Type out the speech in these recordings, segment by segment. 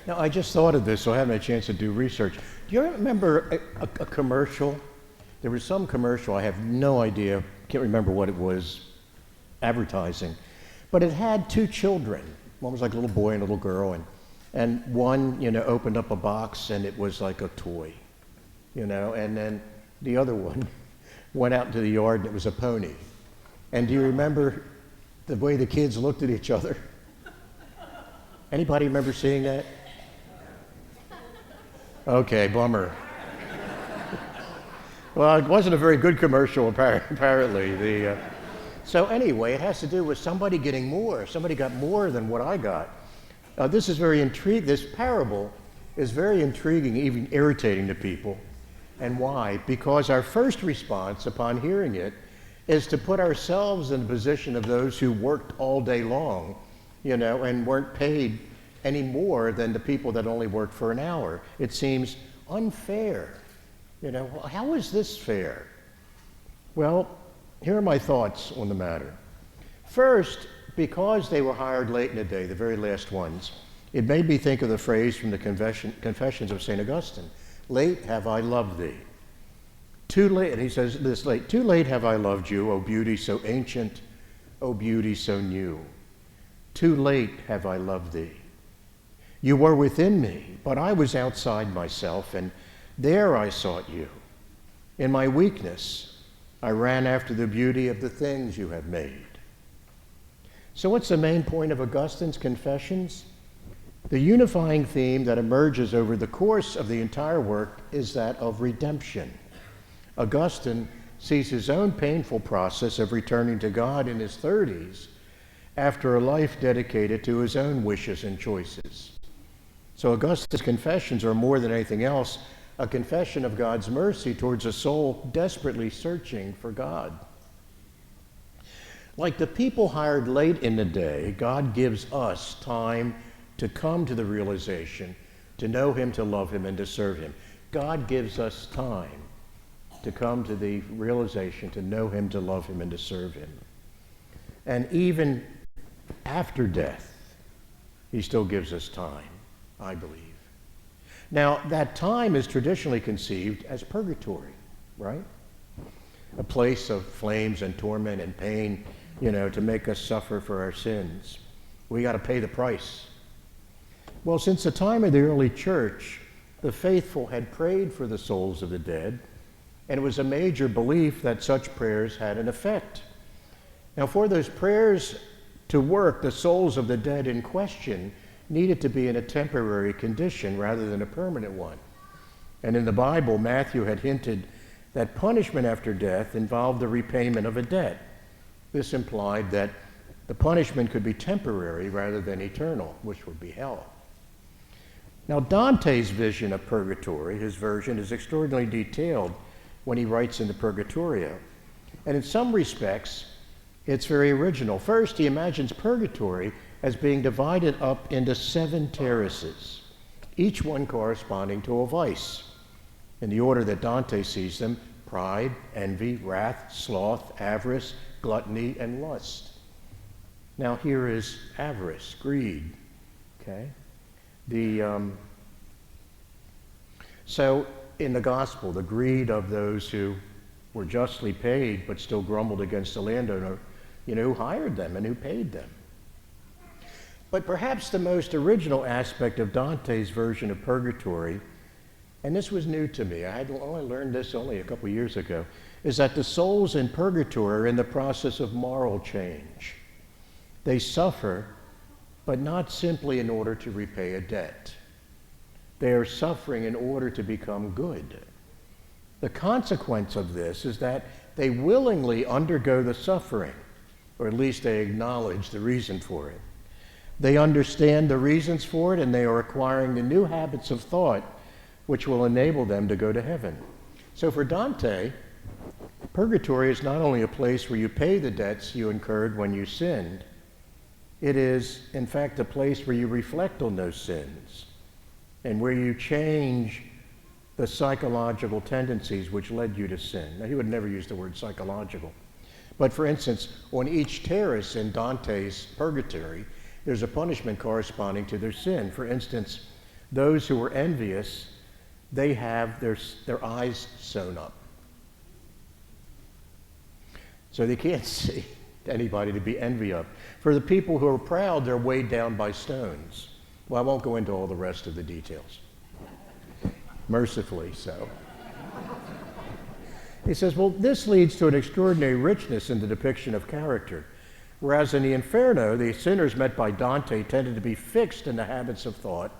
Now, I just thought of this, so I haven't had a chance to do research. Do you remember a commercial? There was some commercial, I have no idea, can't remember what it was, advertising, but it had two children. One was like a little boy and a little girl, and one, opened up a box and it was like a toy, and then the other one went out into the yard and it was a pony. And do you remember the way the kids looked at each other? Anybody remember seeing that? Okay, bummer. Well, it wasn't a very good commercial, apparently. So anyway, it has to do with somebody getting more. Somebody got more than what I got. This is very intriguing. This parable is very intriguing, even irritating to people. And why? Because our first response upon hearing it is to put ourselves in the position of those who worked all day long, and weren't paid any more than the people that only worked for an hour. It seems unfair. How is this fair? Well, here are my thoughts on the matter. First, because they were hired late in the day, the very last ones, it made me think of the phrase from the Confessions of St. Augustine, "Late have I loved thee." Too late, and he says this late, "Too late have I loved you, O beauty so ancient, O beauty so new. Too late have I loved thee. You were within me, but I was outside myself, and there I sought you. In my weakness, I ran after the beauty of the things you have made." So what's the main point of Augustine's Confessions? The unifying theme that emerges over the course of the entire work is that of redemption. Augustine sees his own painful process of returning to God in his 30s after a life dedicated to his own wishes and choices. So Augustine's Confessions are more than anything else a confession of God's mercy towards a soul desperately searching for God. Like the people hired late in the day, God gives us time to come to the realization, to know him, to love him, and to serve him. God gives us time to come to the realization, to know him, to love him, and to serve him. And even after death, he still gives us time, I believe. Now, that time is traditionally conceived as purgatory, right? A place of flames and torment and pain, to make us suffer for our sins. We got to pay the price. Well, since the time of the early church, the faithful had prayed for the souls of the dead, and it was a major belief that such prayers had an effect. Now, for those prayers to work, the souls of the dead in question needed to be in a temporary condition rather than a permanent one. And in the Bible, Matthew had hinted that punishment after death involved the repayment of a debt. This implied that the punishment could be temporary rather than eternal, which would be hell. Now, Dante's vision of purgatory, his version, is extraordinarily detailed when he writes in the Purgatorio. And in some respects, it's very original. First, he imagines purgatory as being divided up into 7 terraces, each one corresponding to a vice. In the order that Dante sees them: pride, envy, wrath, sloth, avarice, gluttony, and lust. Now here is avarice, greed, okay? So in the gospel, the greed of those who were justly paid but still grumbled against the landowner, who hired them and who paid them. But perhaps the most original aspect of Dante's version of purgatory, and this was new to me, I had only learned this only a couple years ago, is that the souls in purgatory are in the process of moral change. They suffer, but not simply in order to repay a debt. They are suffering in order to become good. The consequence of this is that they willingly undergo the suffering, or at least they acknowledge the reason for it. They understand the reasons for it, and they are acquiring the new habits of thought which will enable them to go to heaven. So for Dante, purgatory is not only a place where you pay the debts you incurred when you sinned, it is, in fact, a place where you reflect on those sins and where you change the psychological tendencies which led you to sin. Now, he would never use the word psychological. But for instance, on each terrace in Dante's Purgatory, there's a punishment corresponding to their sin. For instance, Those who are envious, they have their eyes sewn up. So they can't see anybody to be envy of. For the people who are proud, they're weighed down by stones. Well, I won't go into all the rest of the details. Mercifully so. He says, well, this leads to an extraordinary richness in the depiction of character. Whereas in the Inferno, the sinners met by Dante tended to be fixed in the habits of thought,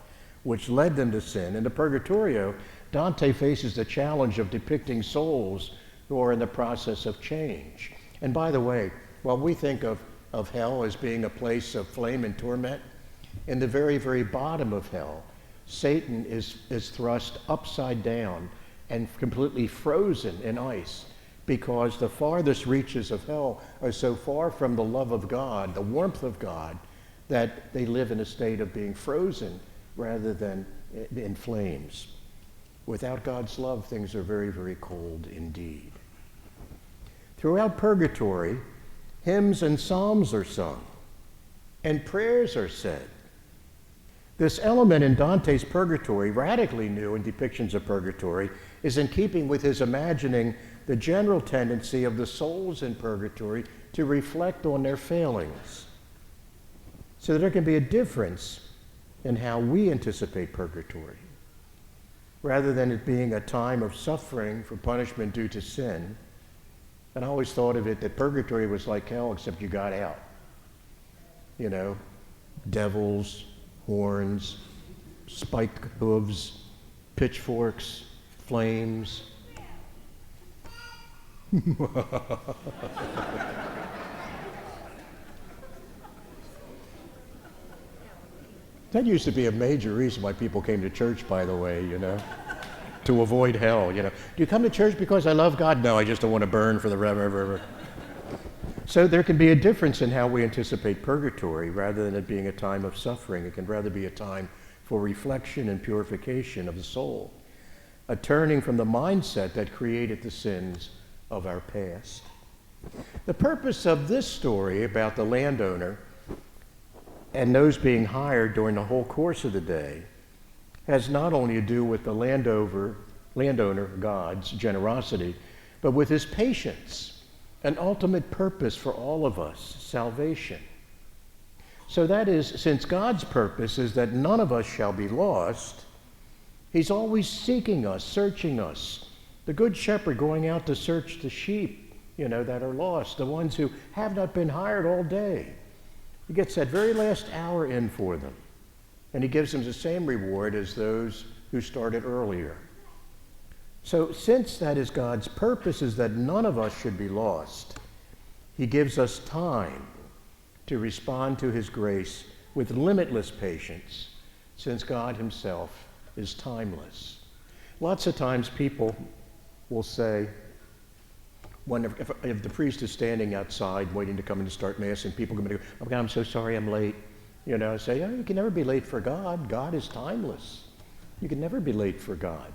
which led them to sin. In the Purgatorio, Dante faces the challenge of depicting souls who are in the process of change. And by the way, while we think of hell as being a place of flame and torment, in the very, very bottom of hell, Satan is thrust upside down and completely frozen in ice, because the farthest reaches of hell are so far from the love of God, the warmth of God, that they live in a state of being frozen rather than in flames. Without God's love, things are very, very cold indeed. Throughout purgatory, hymns and psalms are sung, and prayers are said. This element in Dante's Purgatory, radically new in depictions of purgatory, is in keeping with his imagining the general tendency of the souls in purgatory to reflect on their failings, so that there can be a difference in how we anticipate purgatory. Rather than it being a time of suffering for punishment due to sin, and I always thought of it that purgatory was like hell, except you got out. You know, devils, horns, spiked hooves, pitchforks, flames. That used to be a major reason why people came to church, by the way, you know, to avoid hell, you know. Do you come to church because I love God? No, I just don't want to burn for the forever. So there can be a difference in how we anticipate purgatory. Rather than it being a time of suffering, it can rather be a time for reflection and purification of the soul, a turning from the mindset that created the sins of our past. The purpose of this story about the landowner and those being hired during the whole course of the day has not only to do with the landowner, God's generosity, but with his patience, an ultimate purpose for all of us, salvation. So that is, since God's purpose is that none of us shall be lost, he's always seeking us, searching us. The good shepherd going out to search the sheep, you know, that are lost, the ones who have not been hired all day. He gets that very last hour in for them, and he gives them the same reward as those who started earlier. So since that is God's purpose, is that none of us should be lost, he gives us time to respond to his grace with limitless patience, since God himself is timeless. Lots of times people will say, if the priest is standing outside waiting to come in to start Mass, and people come in and go, oh God, I'm so sorry I'm late. You know, say, oh, you can never be late for God. God is timeless. You can never be late for God.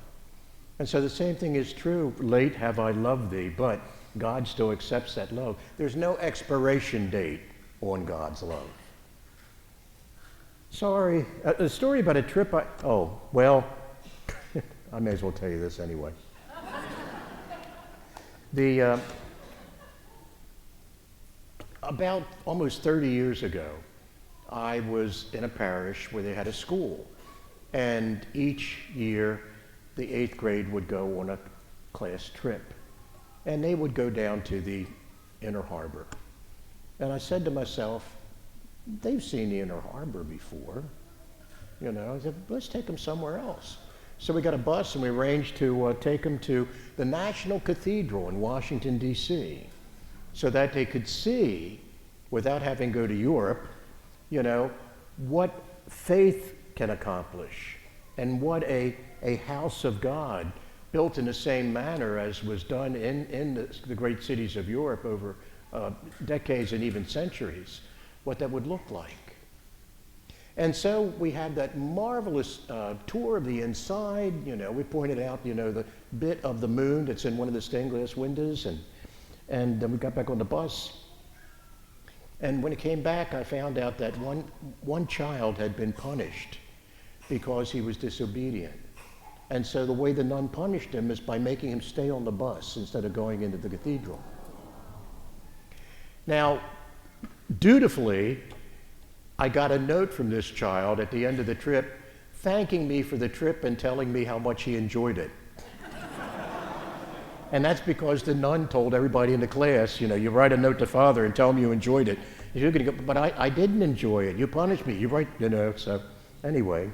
And so the same thing is true. Late have I loved thee, but God still accepts that love. There's no expiration date on God's love. Sorry, a story about a trip I may as well tell you this anyway. About almost 30 years ago, I was in a parish where they had a school, and each year the 8th grade would go on a class trip, and they would go down to the Inner Harbor. And I said to myself, they've seen the Inner Harbor before. You know, I said, let's take them somewhere else. So we got a bus and we arranged to take them to the National Cathedral in Washington, D.C., so that they could see, without having to go to Europe, you know, what faith can accomplish and what a house of God built in the same manner as was done in the great cities of Europe over decades and even centuries, what that would look like. And so we had that marvelous tour of the inside. You know, we pointed out, you know, the bit of the moon that's in one of the stained glass windows, and then we got back on the bus. And when it came back, I found out that one child had been punished because he was disobedient. And so the way the nun punished him is by making him stay on the bus instead of going into the cathedral. Now, dutifully, I got a note from this child at the end of the trip thanking me for the trip and telling me how much he enjoyed it. And that's because the nun told everybody in the class, you know, you write a note to Father and tell him you enjoyed it. You're going to go, but I didn't enjoy it. You punished me. You write, you know, so anyway.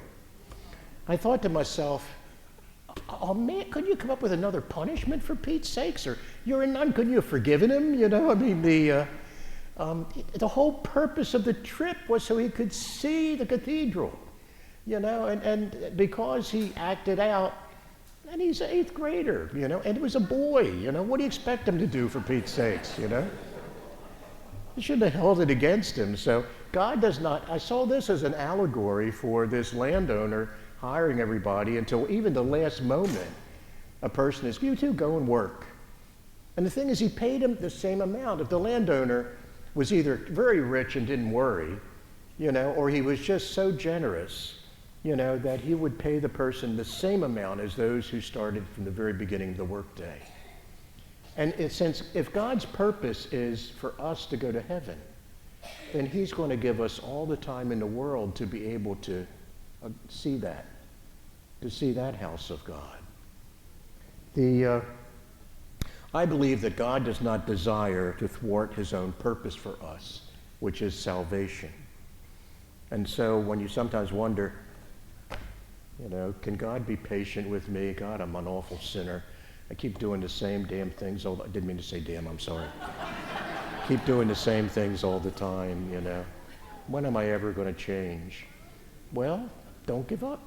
I thought to myself, oh man, couldn't you come up with another punishment for Pete's sakes? Or you're a nun, couldn't you have forgiven him? You know, I mean, the whole purpose of the trip was so he could see the cathedral, you know, and because he acted out, and he's an 8th grader, you know, and it was a boy, you know, what do you expect him to do for Pete's sakes, you know? You shouldn't have held it against him. So God does not, I saw this as an allegory for this landowner hiring everybody until even the last moment a person is, you two go and work. And the thing is, he paid him the same amount. If the landowner was either very rich and didn't worry, you know, or he was just so generous, you know, that he would pay the person the same amount as those who started from the very beginning of the workday. And since if God's purpose is for us to go to heaven, then he's going to give us all the time in the world to be able to see that house of God. I believe that God does not desire to thwart his own purpose for us, which is salvation. And so when you sometimes wonder, you know, can God be patient with me? God, I'm an awful sinner. I keep doing the same damn things. I didn't mean to say damn, I'm sorry. Keep doing the same things all the time, you know. When am I ever going to change? Well, don't give up.